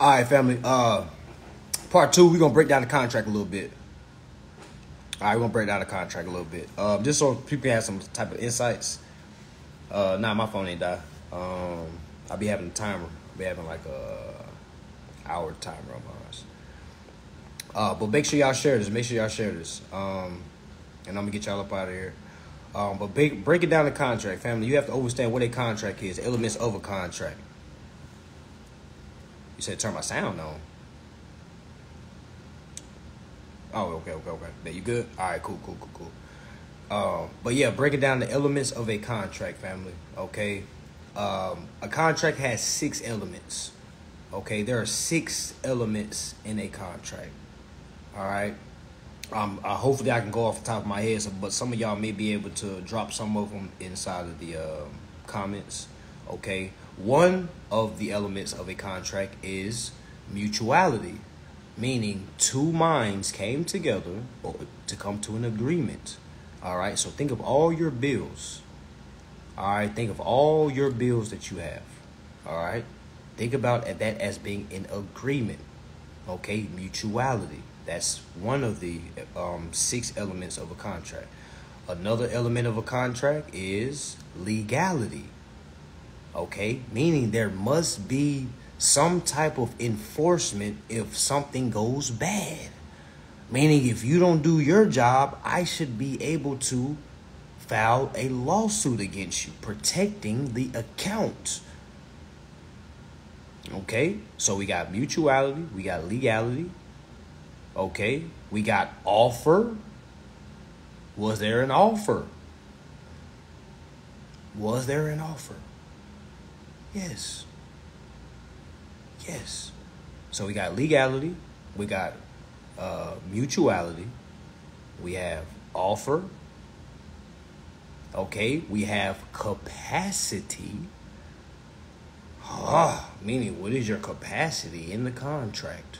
All right, family. Part two, we're gonna break down the contract a little bit. All right, we're gonna break down the contract a little bit. Just so people have some type of insights. Nah, my phone ain't die. I'll be having a timer. I'll be having like a hour timer on mine. But make sure y'all share this. Make sure y'all share this. And I'm gonna get y'all up out of here. But break it down the contract, family. You have to understand what a contract is. Elements of a contract. You said turn my sound on. Oh, okay. There, you good? All right, cool. But yeah, break it down the elements of a contract, family. Okay. A contract has 6 elements. Okay, there are 6 elements in a contract. All right. Hopefully I can go off the top of my head, but some of y'all may be able to drop some of them inside of the comments. Okay. One of the elements of a contract is mutuality, meaning 2 minds came together to come to an agreement. All right. So think of all your bills. All right. Think of all your bills that you have. All right. Think about that as being an agreement. Okay. Mutuality. That's one of the 6 elements of a contract. Another element of a contract is legality. Okay, meaning there must be some type of enforcement if something goes bad. Meaning if you don't do your job, I should be able to file a lawsuit against you, protecting the account. Okay, so we got mutuality, we got legality. Okay, we got offer. Was there an offer? Was there an offer? Yes. So we got legality, we got mutuality, we have offer. Okay, we have capacity. Meaning, what is your capacity in the contract?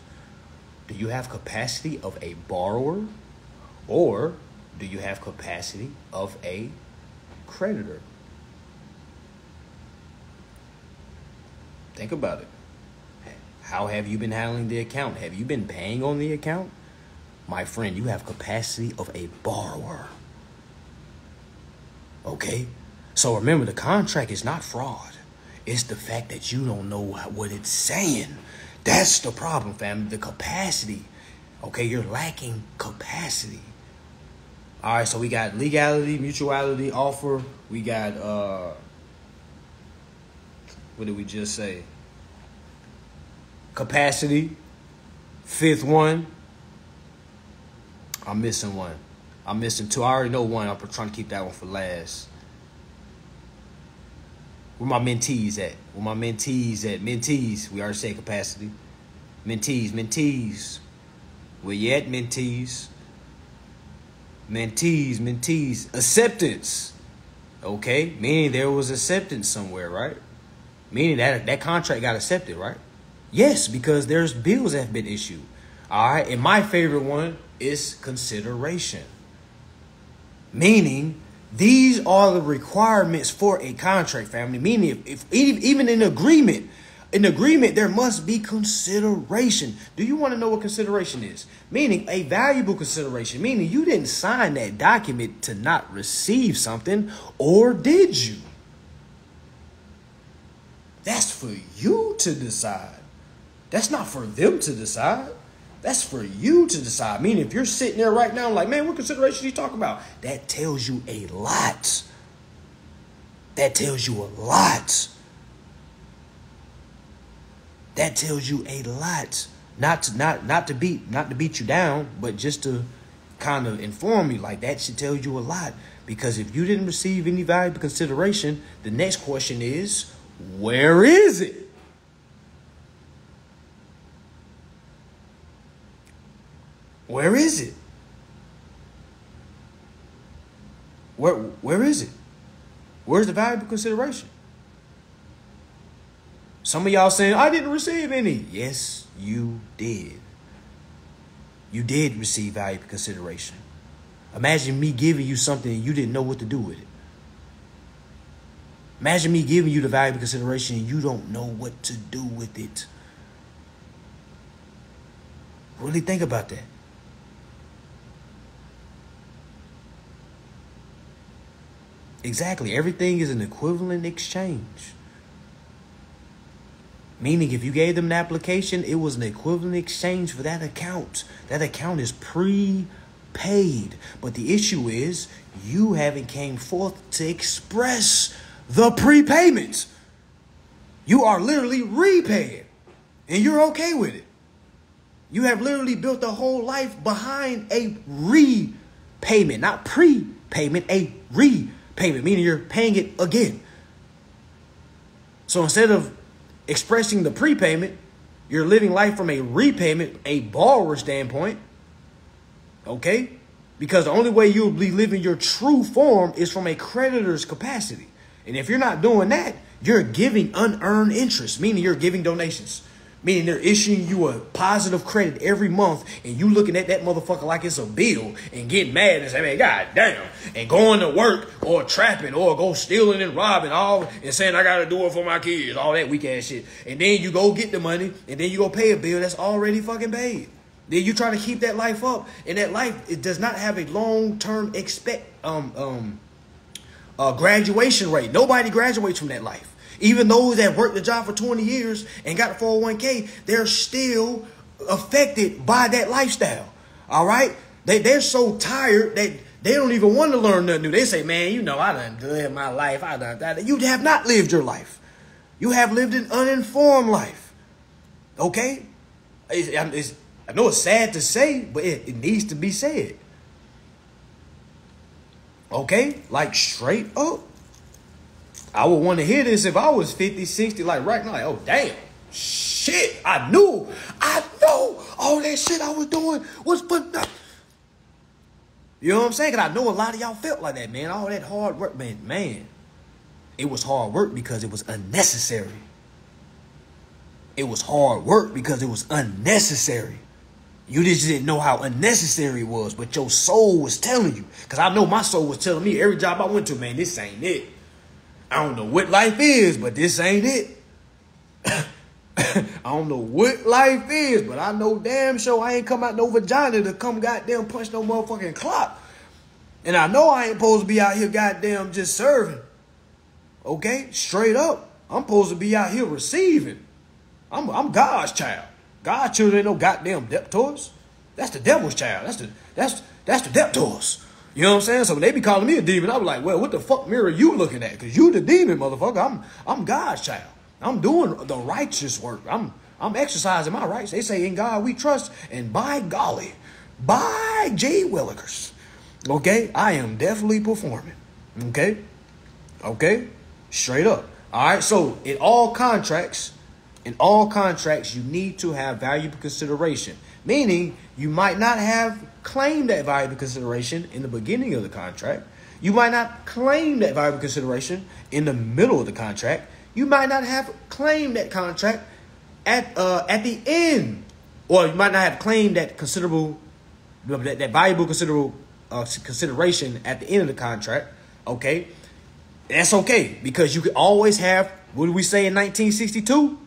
Do you have capacity of a borrower, or do you have capacity of a creditor? Think about it. How have you been handling the account? Have you been paying on the account? My friend, you have capacity of a borrower. Okay? So remember, the contract is not fraud. It's the fact that you don't know what it's saying. That's the problem, family. The capacity. Okay, you're lacking capacity. All right, so we got legality, mutuality, offer. We got what did we just say? Capacity. 5th one. I'm missing one. I'm missing 2. I already know one. I'm trying to keep that one for last. Where my mentees at? Mentees. We already said capacity. Mentees. Where you at, mentees? Mentees. Acceptance. Okay, meaning there was acceptance somewhere, right? Meaning that contract got accepted, right? Yes, because there's bills that have been issued. All right, and my favorite one is consideration. Meaning, these are the requirements for a contract, family. Meaning, if even in agreement, there must be consideration. Do you want to know what consideration is? Meaning a valuable consideration. Meaning you didn't sign that document to not receive something, or did you? That's for you to decide. That's not for them to decide. That's for you to decide. Meaning if you're sitting there right now like, man, what consideration are you talking about? That tells you a lot. That tells you a lot. That tells you a lot. Not to beat you down, but just to kind of inform you. Like, that should tell you a lot. Because if you didn't receive any valuable consideration, the next question is, where is it? Where is it? Where is it? Where's the valuable consideration? Some of y'all saying, I didn't receive any. Yes, you did. You did receive valuable consideration. Imagine me giving you something and you didn't know what to do with it. Imagine me giving you the valuable consideration and you don't know what to do with it. Really think about that. Exactly. Everything is an equivalent exchange. Meaning if you gave them an application, it was an equivalent exchange for that account. That account is prepaid. But the issue is you haven't came forth to express the prepayment. You are literally repaying. And you're okay with it. You have literally built a whole life behind a repayment. Not prepayment, a repayment. Meaning you're paying it again. So instead of expressing the prepayment, you're living life from a repayment, a borrower standpoint. Okay? Because the only way you'll be living your true form is from a creditor's capacity. And if you're not doing that, you're giving unearned interest, meaning you're giving donations. Meaning they're issuing you a positive credit every month, and you looking at that motherfucker like it's a bill and getting mad and saying, man, god damn, and going to work or trapping or go stealing and robbing all and saying I gotta do it for my kids, all that weak ass shit. And then you go get the money and then you go pay a bill that's already fucking paid. Then you try to keep that life up, and that life, it does not have a long-term graduation rate. Nobody graduates from that life. Even those that worked the job for 20 years and got a 401k, they're still affected by that lifestyle. All right? They're so tired that they don't even want to learn nothing new. They say, man, you know, I done lived my life. You have not lived your life. You have lived an uninformed life. Okay? I know it's sad to say, but it needs to be said. Okay? Like straight up. I would want to hear this if I was 50, 60, like right now. Like, oh, damn. Shit. I know all that shit I was doing was for nothing. You know what I'm saying? Because I know a lot of y'all felt like that, man. All that hard work, man. It was hard work because it was unnecessary. It was hard work because it was unnecessary. You just didn't know how unnecessary it was, but your soul was telling you. Because I know my soul was telling me every job I went to, man, this ain't it. I don't know what life is, but this ain't it. I don't know what life is, but I know damn sure I ain't come out no vagina to come goddamn punch no motherfucking clock. And I know I ain't supposed to be out here goddamn just serving. Okay? Straight up. I'm supposed to be out here receiving. I'm God's child. God's children ain't no goddamn debtors. That's the devil's child. That's the debtors. You know what I'm saying? So when they be calling me a demon, I be like, well, what the fuck mirror you looking at? Because you the demon, motherfucker. I'm God's child. I'm doing the righteous work. I'm exercising my rights. They say in God we trust. And by golly, by J. Willikers, okay, I am definitely performing. Okay? Okay? Straight up. All right? So in all contracts, you need to have valuable consideration. Meaning, you might not have claimed that valuable consideration in the beginning of the contract. You might not claim that valuable consideration in the middle of the contract. You might not have claimed that contract at the end, or you might not have claimed that that valuable consideration at the end of the contract. Okay, that's okay because you could always have. What did we say in 1962?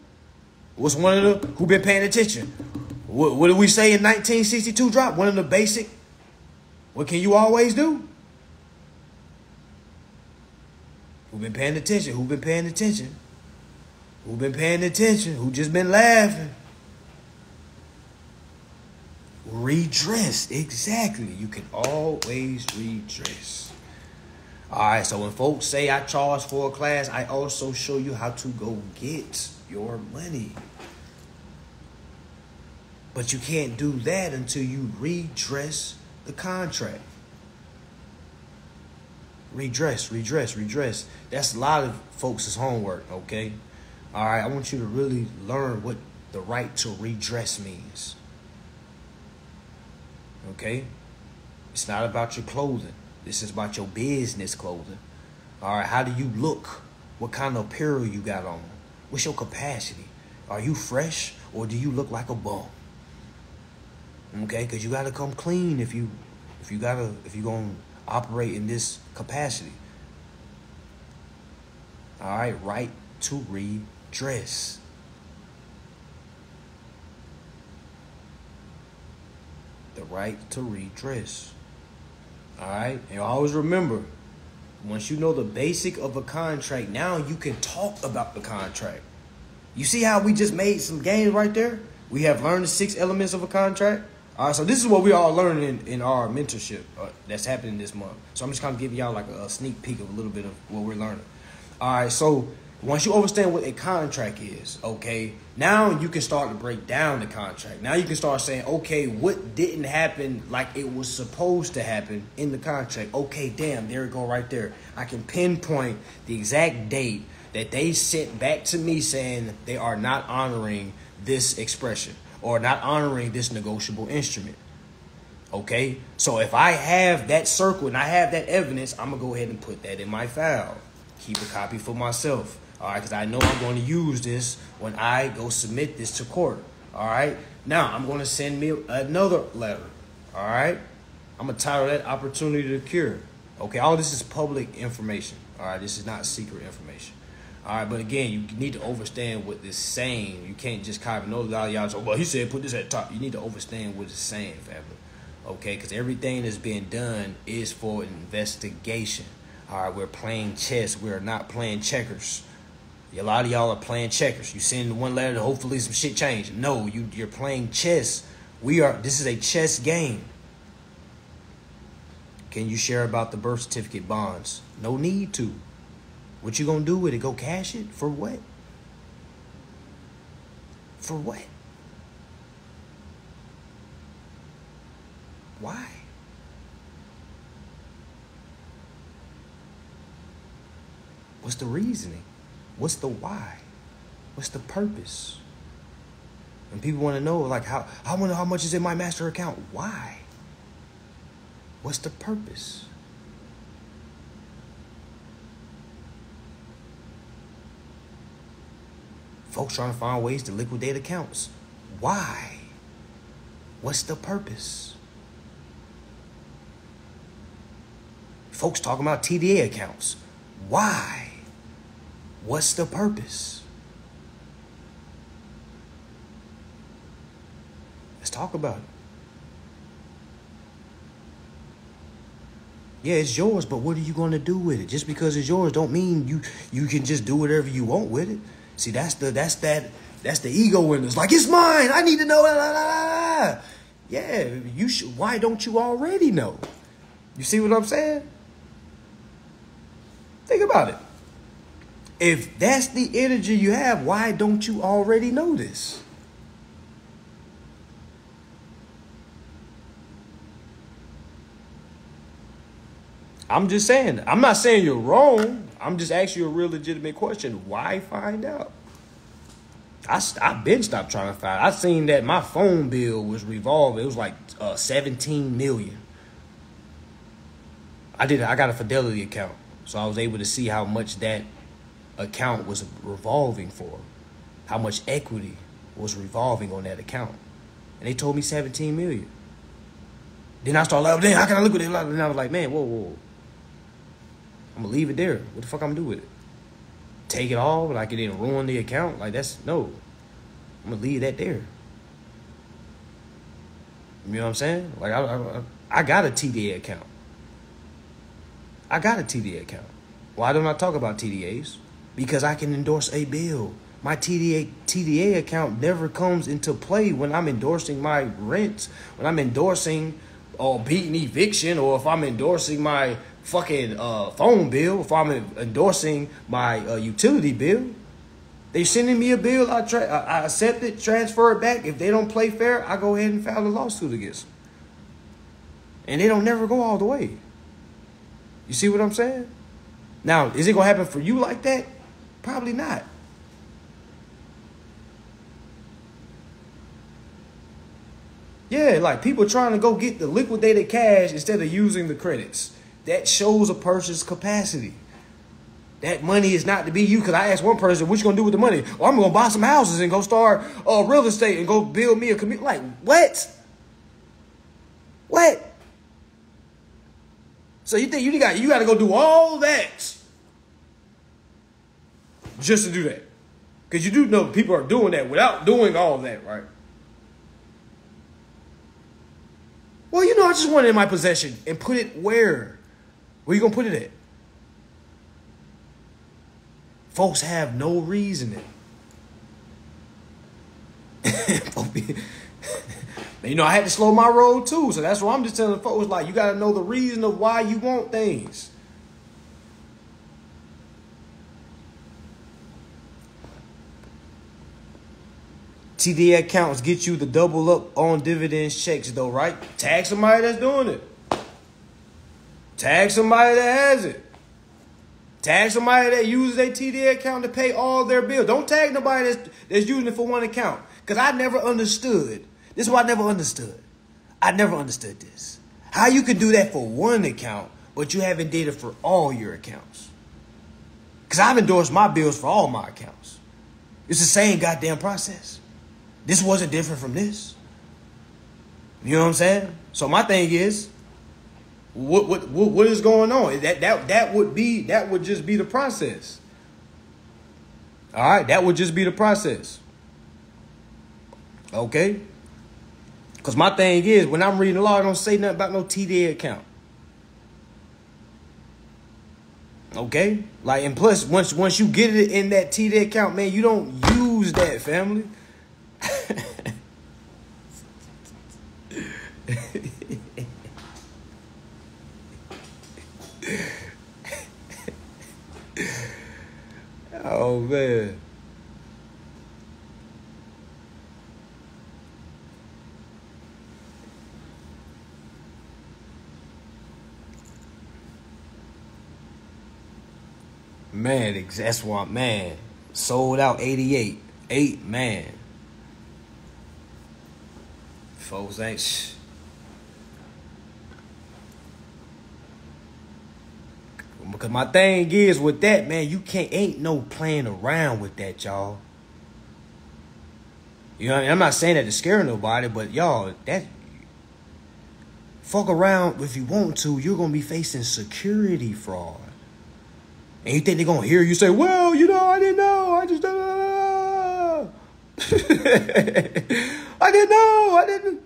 What's one of the who been paying attention? What did we say in 1962 drop? One of the basic. What can you always do? Who been paying attention? Who been paying attention? Who been paying attention? Who just been laughing? Redress. Exactly. You can always redress. All right. So when folks say I charge for a class, I also show you how to go get your money. But you can't do that until you redress the contract. Redress. That's a lot of folks' homework, okay? All right, I want you to really learn what the right to redress means. Okay? It's not about your clothing. This is about your business clothing. All right, how do you look? What kind of apparel you got on? What's your capacity? Are you fresh or do you look like a bum? Okay, because you got to come clean if you're going to operate in this capacity. All right to redress. right to redress. All right? And always remember, once you know the basic of a contract, now you can talk about the contract. You see how we just made some gains right there? We have learned the 6 elements of a contract. All right, so this is what we are learning in our mentorship that's happening this month. So I'm just kind of giving y'all like a sneak peek of a little bit of what we're learning. All right, so once you understand what a contract is, okay, now you can start to break down the contract. Now you can start saying, okay, what didn't happen like it was supposed to happen in the contract? Okay, damn, there we go right there. I can pinpoint the exact date that they sent back to me saying they are not honoring this expression or not honoring this negotiable instrument. Okay, so if I have that circle and I have that evidence, I'm going to go ahead and put that in my file. Keep a copy for myself. All right, because I know I'm going to use this when I go submit this to court. All right, now I'm going to send me another letter. All right, I'm going to title that opportunity to cure. Okay, all this is public information. All right, this is not secret information. All right, but again, you need to understand what this saying. You can't just copy. No, y'all say, well, he said put this at the top. You need to understand what it's saying, family. Okay, because everything that's being done is for investigation. All right, we're playing chess. We're not playing checkers. A lot of y'all are playing checkers. You send one letter, hopefully some shit change. No, you're playing chess. This is a chess game. Can you share about the birth certificate bonds? No need to. What you gonna do with it? Go cash it? For what? For what? Why? What's the reasoning? What's the why? What's the purpose? And people want to know, like, I want to know how much is in my master account. Why? What's the purpose? Folks trying to find ways to liquidate accounts. Why? What's the purpose? Folks talking about TDA accounts. Why? What's the purpose? Let's talk about it. Yeah, it's yours, but what are you going to do with it? Just because it's yours don't mean you can just do whatever you want with it. See, that's the ego in us. Like, it's mine. I need to know. Yeah, you should. Why don't you already know? You see what I'm saying? Think about it. If that's the energy you have, why don't you already know this? I'm just saying. I'm not saying you're wrong. I'm just asking you a real legitimate question. Why find out? I've been stopped trying to find out. I seen that my phone bill was revolving. It was like 17 million. I got a Fidelity account, so I was able to see how much that account was revolving for, how much equity was revolving on that account, and they told me 17 million. Then I started like, damn, how can I look at it? And I was like, man, whoa. I'm gonna leave it there. What the fuck I'm gonna do with it? Take it all, like it didn't ruin the account? Like, no. I'm gonna leave that there. You know what I'm saying? Like, I got a TDA account. Why don't I talk about TDAs? Because I can endorse a bill. My TDA account never comes into play when I'm endorsing my rents, when I'm endorsing or beating eviction, or if I'm endorsing my fucking phone bill, if I'm endorsing my utility bill. They sending me a bill, I accept it, transfer it back. If they don't play fair, I go ahead and file a lawsuit against them. And they don't never go all the way. You see what I'm saying? Now, is it going to happen for you like that? Probably not. Yeah, like people trying to go get the liquidated cash instead of using the credits. That shows a person's capacity. That money is not to be you. Because I asked one person, what you going to do with the money? Oh, I'm going to buy some houses and go start real estate and go build me a community. Like, what? What? So you think you got to go do all that just to do that? Because you do know people are doing that without doing all that, right? I just want it in my possession. And put it where? Where you gonna put it at? Folks have no reasoning. You know, I had to slow my roll too. So that's why I'm just telling folks, like, you got to know the reason of why you want things. TD accounts get you the double up on dividends checks though, right? Tag somebody that's doing it. Tag somebody that has it. Tag somebody that uses their TD account to pay all their bills. Don't tag nobody that's using it for one account. Because I never understood. This is what I never understood. I never understood this. How you can do that for one account, but you haven't did it for all your accounts. Because I've endorsed my bills for all my accounts. It's the same goddamn process. This wasn't different from this. You know what I'm saying? So my thing is, what is going on? That would just be the process. All right, that would just be the process. Okay? Because my thing is, when I'm reading the law, I don't say nothing about no TD account. Okay? Like, and plus, once you get it in that TD account, man, you don't use that, family. Oh, man. Man, that's why, man. Sold out 88. 8, man. Folks ain't. Because my thing is with that, man, you ain't no playing around with that, y'all. You know, I'm not saying that to scare nobody, but y'all, that fuck around if you want to, you're gonna be facing security fraud. And you think they're gonna hear you say, well, you know, I didn't know, I just I didn't know, I didn't.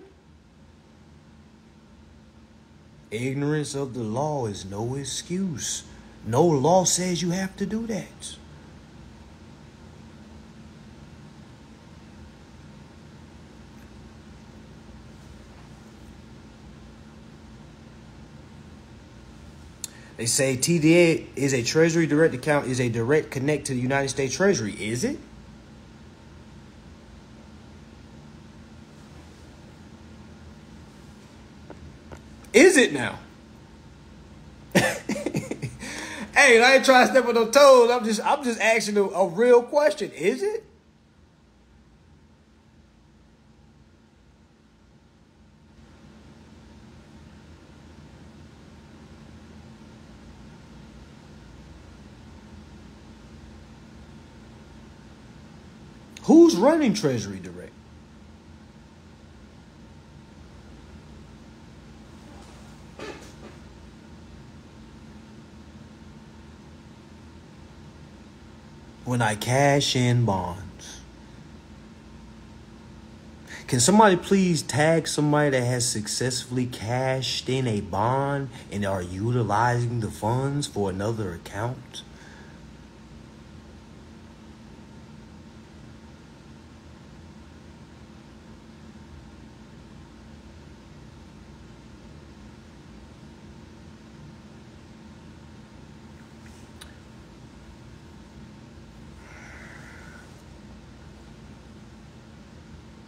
Ignorance of the law is no excuse. No law says you have to do that. They say TDA is a Treasury direct account, is a direct connect to the United States Treasury. Is it? Is it now? Hey, I ain't trying to step on no toes. I'm just asking a real question. Is it? Who's running Treasury Direct? When I cash in bonds. Can somebody please tag somebody that has successfully cashed in a bond and are utilizing the funds for another account?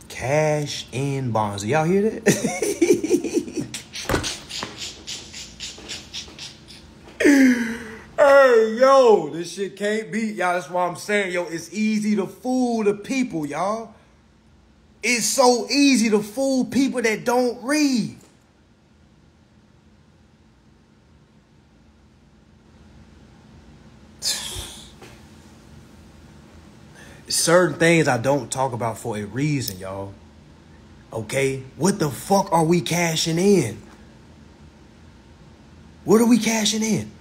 Cash in bonds. Do y'all hear that? Hey, yo, this shit can't be. Y'all, that's why I'm saying, yo, it's easy to fool the people, y'all. It's so easy to fool people that don't read. Certain things I don't talk about for a reason, y'all. Okay? What the fuck are we cashing in? What are we cashing in?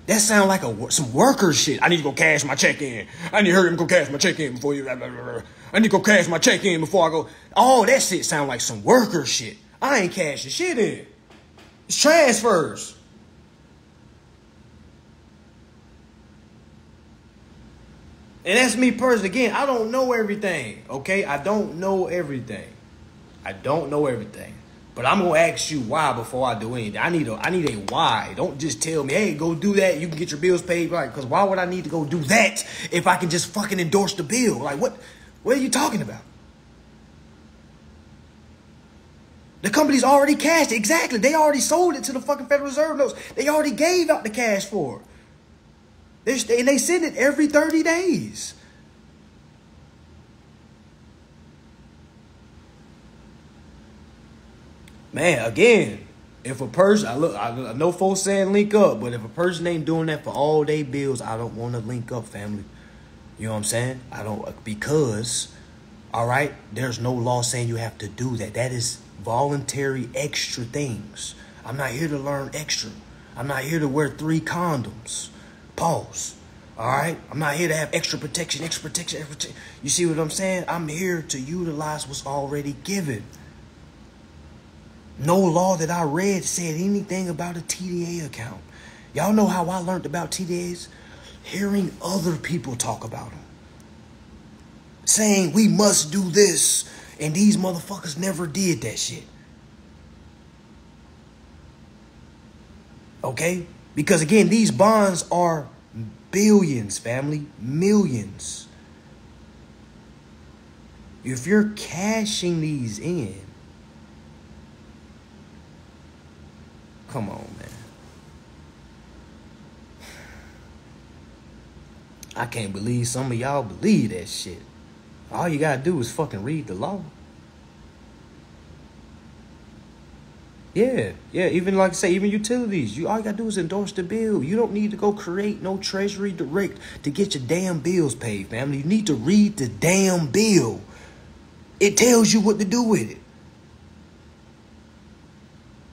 That sound like some worker shit. I need to go cash my check in. I need to hurry and go cash my check in before you. Blah, blah, blah, blah. I need to go cash my check in before I go. All that shit sound like some worker shit. I ain't cashing shit in. It's transfers. And that's me personally. Again, I don't know everything. Okay, I don't know everything. I don't know everything. But I'm gonna ask you why before I do anything. I need a why. Don't just tell me, hey, go do that. You can get your bills paid, right? Because why would I need to go do that if I can just fucking endorse the bill? Like, what are you talking about? The company's already cashed it. Exactly. They already sold it to the fucking Federal Reserve notes. They already gave out the cash for it. And they send it every 30 days. Man, again, if a person, I know folks saying link up, but if a person ain't doing that for all their bills, I don't want to link up, family. You know what I'm saying? I don't, because, all right, there's no law saying you have to do that. That is voluntary extra things. I'm not here to learn extra. I'm not here to wear 3 condoms. Pause. All right? I'm not here to have extra protection. You see what I'm saying? I'm here to utilize what's already given. No law that I read said anything about a TDA account. Y'all know how I learned about TDAs? Hearing other people talk about them. Saying we must do this. And these motherfuckers never did that shit. Okay? Because again, these bonds are billions, family. Millions. If you're cashing these in, come on, man. I can't believe some of y'all believe that shit. All you gotta do is fucking read the law. Yeah, even like I say, even utilities. All you gotta do is endorse the bill. You don't need to go create no Treasury Direct to get your damn bills paid, family. You need to read the damn bill. It tells you what to do with it.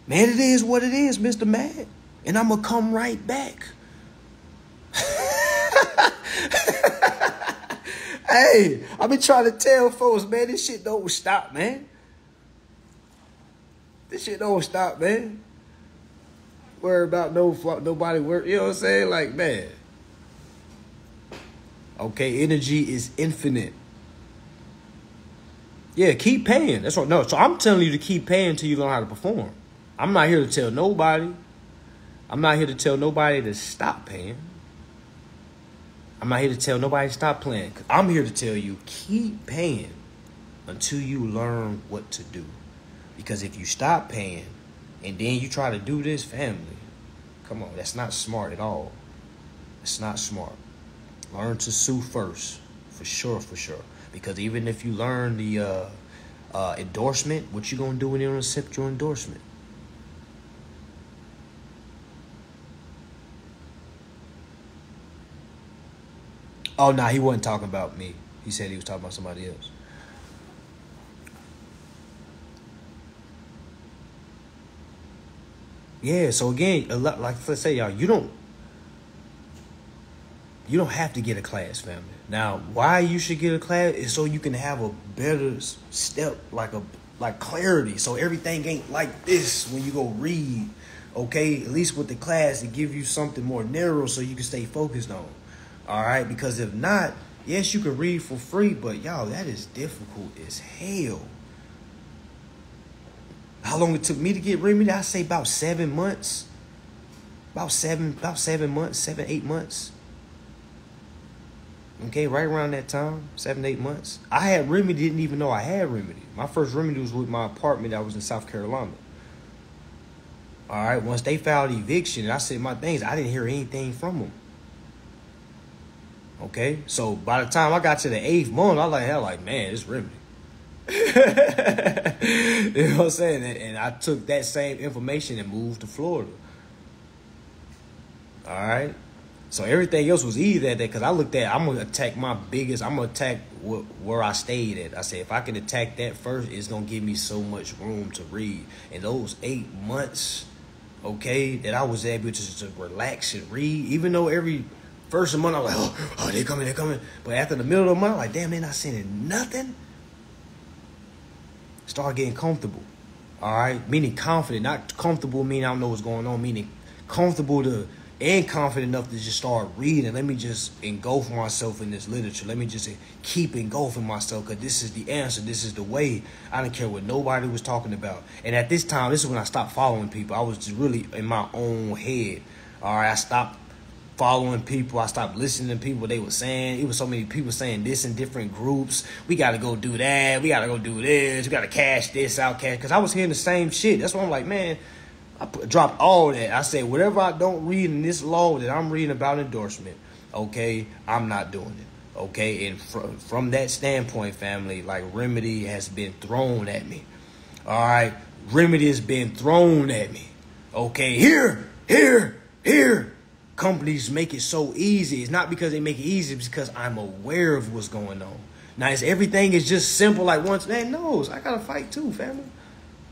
Man, it is what it is, Mr. Mad. And I'm going to come right back. Hey, I've been trying to tell folks, man, this shit don't stop, man. This shit don't stop, man. Worry about nobody worry. You know what I'm saying? Like, man. Okay, energy is infinite. Yeah, keep paying. That's what. No, so I'm telling you to keep paying until you learn how to perform. I'm not here to tell nobody. I'm not here to tell nobody to stop paying. I'm not here to tell nobody to stop playing. I'm here to tell you, keep paying until you learn what to do. Because if you stop paying and then you try to do this, family, come on, that's not smart at all. It's not smart. Learn to sue first, for sure. Because even if you learn the endorsement, what you gonna do when they don't accept your endorsement? Oh, nah, he wasn't talking about me. He said he was talking about somebody else. Yeah, so again, a lot, like let's say y'all, you don't have to get a class, family. Now, why you should get a class is so you can have a better step, like clarity. So everything ain't like this when you go read. Okay, at least with the class, it give you something more narrow so you can stay focused on. All right, because if not, yes, you can read for free, but y'all, that is difficult as hell. How long it took me to get remedy? I say about 7 months. About 7 months, 7, 8 months. Okay, right around that time, 7, 8 months. I had remedy, didn't even know I had remedy. My first remedy was with my apartment that was in South Carolina. All right, once they filed eviction and I said my things, I didn't hear anything from them. Okay, so by the time I got to the 8th month, I was like, man, it's remedy. You know what I'm saying? And I took that same information and moved to Florida. All right. So everything else was easy that day because I looked at, I'm going to attack where I stayed at. I said, if I can attack that first, it's going to give me so much room to read. And those 8 months, okay, that I was able to just relax and read, even though every first of the month I was like, oh, they're coming. But after the middle of the month, I'm like, damn, they're not sending nothing. Start getting comfortable. All right, meaning confident, not comfortable meaning I don't know what's going on, meaning comfortable to and confident enough to just start reading. Let me just engulf myself in this literature. Let me just keep engulfing myself, because this is the answer. This is the way. I didn't care what nobody was talking about. And at this time, this is when I stopped following people. I was just really in my own head. All right, I stopped following people. I stopped listening to people. They were saying, it was so many people saying this in different groups. We got to go do that. We got to go do this. We got to cash this out, cash. Because I was hearing the same shit. That's why I'm like, man, I dropped all that. I said, whatever I don't read in this law that I'm reading about endorsement, okay, I'm not doing it. Okay, and from that standpoint, family, like remedy has been thrown at me. All right, remedy has been thrown at me. Okay, here. Companies make it so easy. It's not because they make it easy, it's because I'm aware of what's going on. Now, everything is just simple like once, man knows I gotta fight too, family.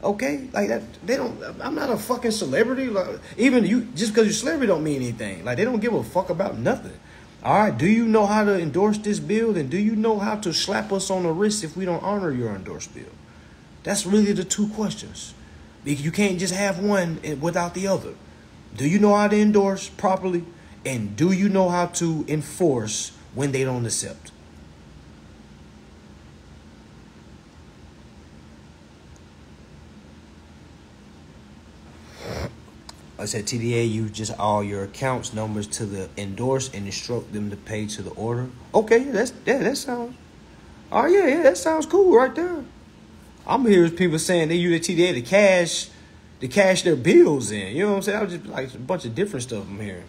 Okay, like that. They don't. I'm not a fucking celebrity. Like, even you, just because you're a celebrity, don't mean anything. Like, they don't give a fuck about nothing. All right. Do you know how to endorse this bill, and do you know how to slap us on the wrist if we don't honor your endorsed bill? That's really the two questions. You can't just have one without the other. Do you know how to endorse properly, and do you know how to enforce when they don't accept? I said TDA, you just all your accounts numbers to the endorse and instruct them to pay to the order. Okay, that sounds. Oh yeah, that sounds cool right there. I'm hearing people saying they use the TDA to cash their bills in. You know what I'm saying? I was just like a bunch of different stuff I'm hearing.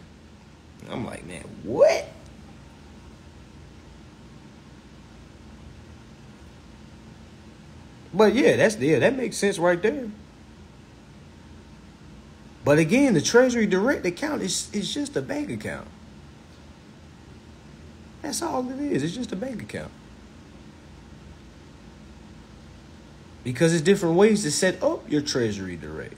I'm like, man, what? But yeah, that makes sense right there. But again, the Treasury Direct account is just a bank account. That's all it is. It's just a bank account. Because there's different ways to set up your Treasury Direct.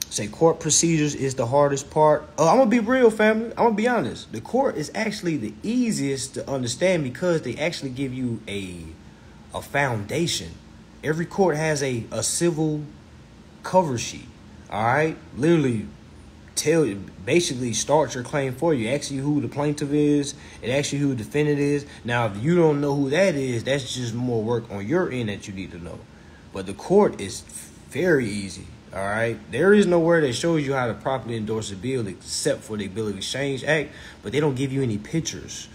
Say court procedures is the hardest part. I'm going to be real, family. I'm going to be honest. The court is actually the easiest to understand because they actually give you a foundation. Every court has a civil cover sheet. All right, literally basically starts your claim for you. It asks you who the plaintiff is. It asks you who the defendant is. Now, if you don't know who that is, that's just more work on your end that you need to know. But the court is very easy. All right, there is nowhere that shows you how to properly endorse a bill except for the Bill of Exchange Act, but they don't give you any pictures.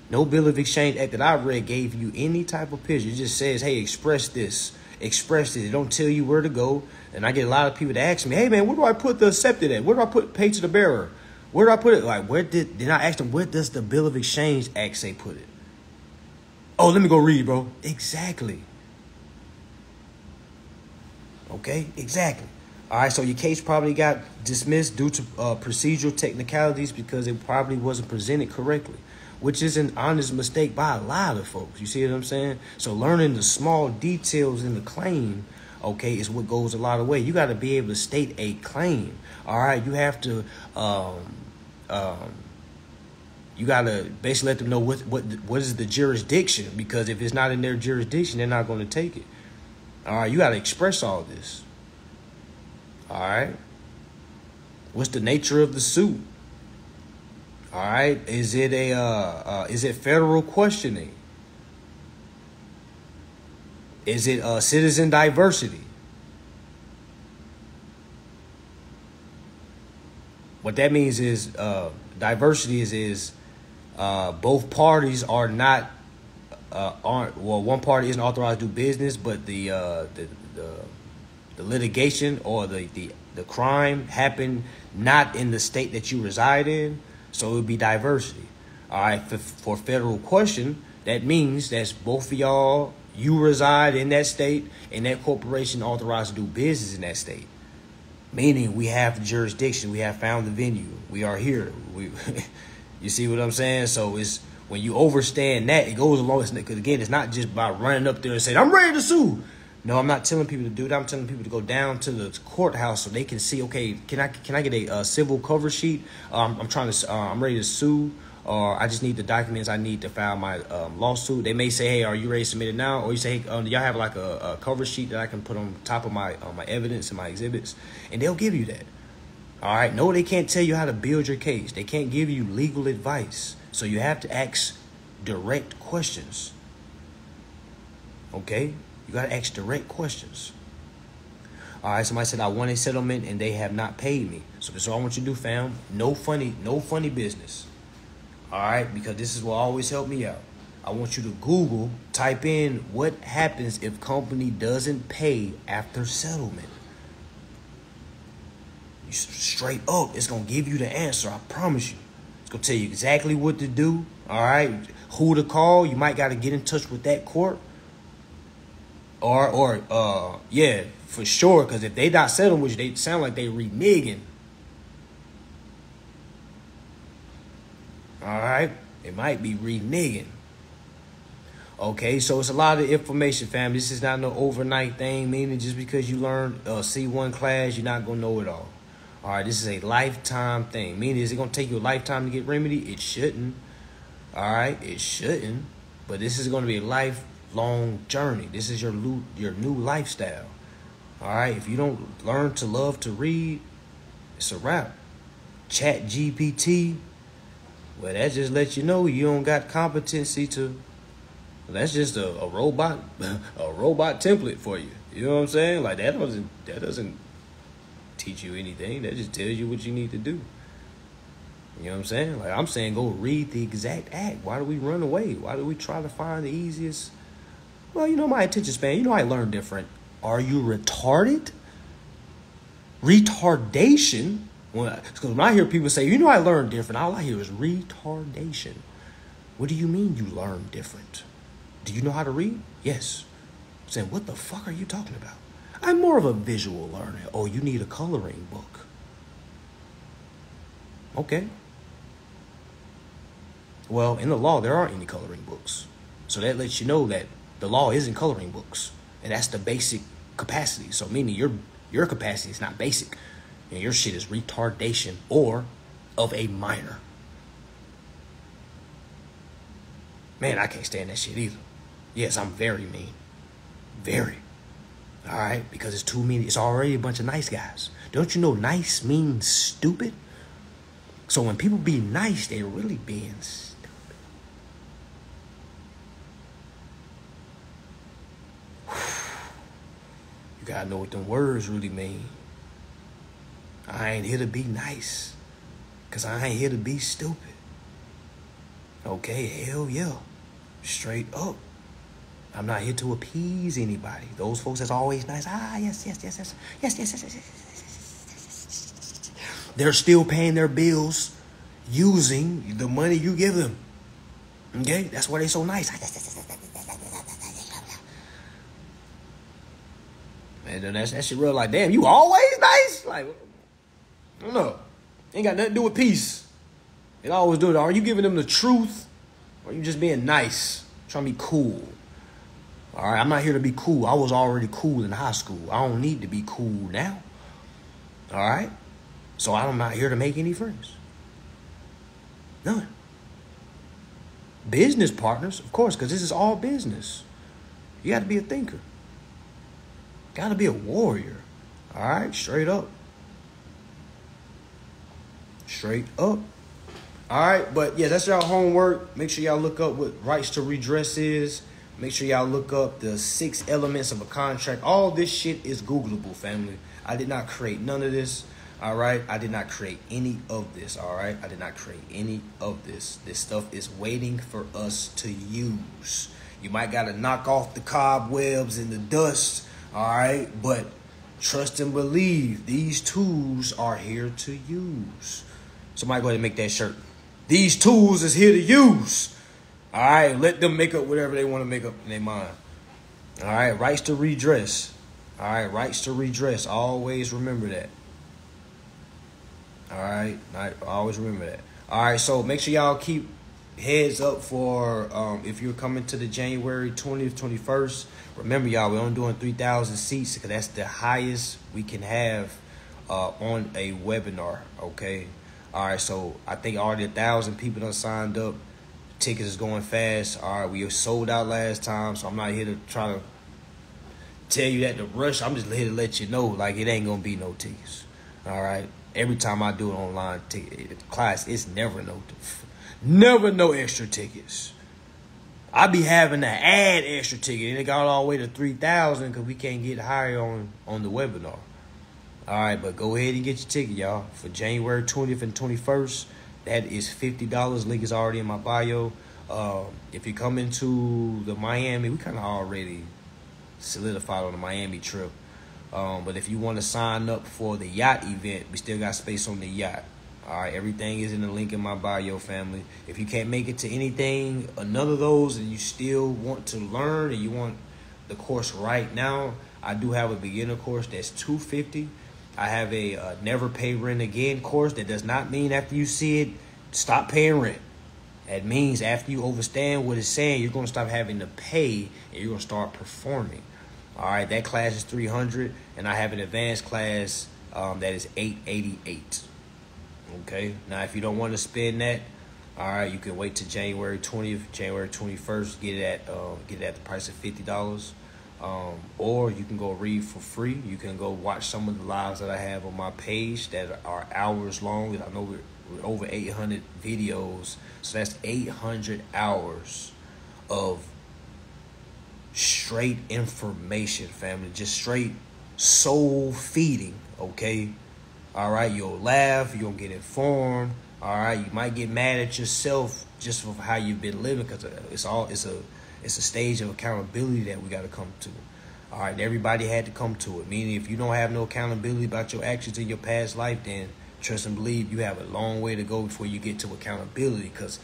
No Bill of Exchange Act that I've read gave you any type of picture. It just says, hey, express this. It don't tell you where to go. And I get a lot of people that ask me, hey, man, where do I put the accepted at? Where do I put pay to the bearer? Where do I put it? Like, then I asked them, where does the Bill of Exchange Act say put it? Oh, let me go read, bro. Exactly. Okay, exactly. All right, so your case probably got dismissed due to procedural technicalities because it probably wasn't presented correctly, which is an honest mistake by a lot of folks. You see what I'm saying? So learning the small details in the claim, okay, is what goes a lot of way. You got to be able to state a claim. All right, you have to, you got to basically let them know what is the jurisdiction, because if it's not in their jurisdiction, they're not going to take it. All right, you got to express all this. All right. What's the nature of the suit? All right. Is it federal questioning? Is it citizen diversity? What that means is diversity is both parties are not one party isn't authorized to do business, but the litigation or the crime happened not in the state that you reside in, so it would be diversity. All right, for federal question, that means that's both of y'all, you reside in that state, and that corporation authorized to do business in that state. Meaning we have the jurisdiction, we have found the venue, we are here. You see what I'm saying? So it's when you overstand that, it goes along. Because again, it's not just by running up there and saying, I'm ready to sue. No, I'm not telling people to do that. I'm telling people to go down to the courthouse so they can see. Okay, can I get a civil cover sheet? I'm ready to sue, or I just need the documents I need to file my lawsuit. They may say, hey, are you ready to submit it now? Or you say, hey, do y'all have like a cover sheet that I can put on top of my evidence and my exhibits? And they'll give you that. All right. No, they can't tell you how to build your case. They can't give you legal advice. So you have to ask direct questions. Okay. You got to ask direct questions. All right, somebody said, I want a settlement and they have not paid me. So this is all I want you to do, fam. No funny business. All right, because this is what always help me out. I want you to Google, type in what happens if company doesn't pay after settlement. You straight up, it's going to give you the answer, I promise you. It's going to tell you exactly what to do, all right? Who to call. You might got to get in touch with that court. Yeah, for sure, because if they not settling with you, they sound like they reneging. All right? It might be reneging. Okay, so it's a lot of information, fam. This is not no overnight thing, meaning just because you learn C1 class, you're not going to know it all. All right, this is a lifetime thing. Meaning, is it going to take you a lifetime to get remedy? It shouldn't. All right, it shouldn't. But this is going to be a lifelong journey. This is your new lifestyle. All right, if you don't learn to love to read, it's a wrap. Chat GPT, well, that just lets you know you don't got competency to. That's just a robot, a robot template for you. You know what I'm saying? Like that doesn't teach you anything. That just tells you what you need to do. You know what I'm saying? Like I'm saying, go read the exact act. Why do we run away? Why do we try to find the easiest? Well, you know my attention span. You know I learn different. Are you retarded? Retardation? Because when I hear people say, you know I learn different, all I hear is retardation. What do you mean you learn different? Do you know how to read? Yes. I'm saying, what the fuck are you talking about? I'm more of a visual learner. Oh, you need a coloring book. Okay. Well, in the law, there aren't any coloring books. So that lets you know that the law isn't coloring books. And that's the basic capacity. So meaning your capacity is not basic. And your shit is retardation or of a minor. Man, I can't stand that shit either. Yes, I'm very mean. Very. All right? Because it's too mean. It's already a bunch of nice guys. Don't you know nice means stupid? So when people be nice, they're really being stupid. You gotta know what them words really mean. I ain't here to be nice. Because I ain't here to be stupid. Okay, hell yeah. Straight up. I'm not here to appease anybody. Those folks that's always nice. Yes. They're still paying their bills using the money you give them. Okay? That's why they're so nice. Man, that shit real like, damn, you always nice? Like, I don't know. Ain't got nothing to do with peace. It always do it. Are you giving them the truth? Or are you just being nice? Trying to be cool? All right, I'm not here to be cool. I was already cool in high school. I don't need to be cool now. All right? So I'm not here to make any friends. None. Business partners, of course, because this is all business. You got to be a thinker. Got to be a warrior. All right? Straight up. Straight up. All right? But, yeah, that's y'all homework. Make sure y'all look up what rights to redress is. Make sure y'all look up the 6 elements of a contract. All this shit is Googleable, family. I did not create none of this. All right? I did not create any of this. All right? I did not create any of this. This stuff is waiting for us to use. You might got to knock off the cobwebs and the dust. All right? But trust and believe, these tools are here to use. Somebody go ahead and make that shirt. These tools is here to use. All right, let them make up whatever they want to make up in their mind. All right, rights to redress. All right, rights to redress. Always remember that. All right, always remember that. All right, so make sure y'all keep heads up for if you're coming to the January 20th, 21st. Remember, y'all, we're only doing 3,000 seats because that's the highest we can have on a webinar. Okay. All right. So I think already 1,000 people done signed up. Tickets is going fast. All right. We were sold out last time, so I'm not here to try to tell you that to rush. I'm just here to let you know, like, it ain't gonna be no tickets. All right. Every time I do an online ticket class, it's never no extra tickets. I be having to add extra ticket, and it got all the way to 3,000 because we can't get higher on the webinar. All right, but go ahead and get your ticket, y'all, for January 20th and 21st. That is $50. Link is already in my bio. If you come into the Miami, we kind of already solidified on the Miami trip. But if you want to sign up for the yacht event, we still got space on the yacht. All right, everything is in the link in my bio, family. If you can't make it to anything, none of those, and you still want to learn and you want the course right now, I do have a beginner course that's $250. I have a never pay rent again course. That does not mean after you see it, stop paying rent. That means after you understand what it's saying, you're going to stop having to pay and you're going to start performing. All right, that class is $300, and I have an advanced class that is $888. Okay, now if you don't want to spend that, all right, you can wait till January 20th, January 21st, get it at the price of $50. Or you can go read for free. You can go watch some of the lives that I have on my page that are hours long. I know we're over 800 videos, so that's 800 hours of straight information, family. Just straight soul feeding, okay? All right, you'll laugh, you'll get informed. All right, you might get mad at yourself just for how you've been living, because it's a stage of accountability that we got to come to. All right, everybody had to come to it. Meaning, if you don't have no accountability about your actions in your past life, then trust and believe you have a long way to go before you get to accountability. Because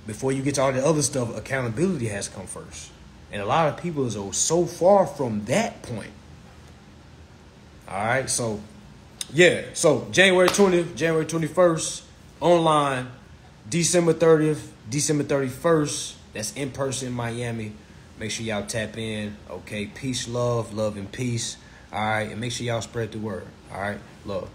before you get to all the other stuff, accountability has to come first. And a lot of people are so far from that point. All right, so yeah, so January 20th, January 21st, online, December 30th, December 31st, that's in person in Miami. Make sure y'all tap in, okay? Peace, love, and peace, all right? And make sure y'all spread the word, all right? Love.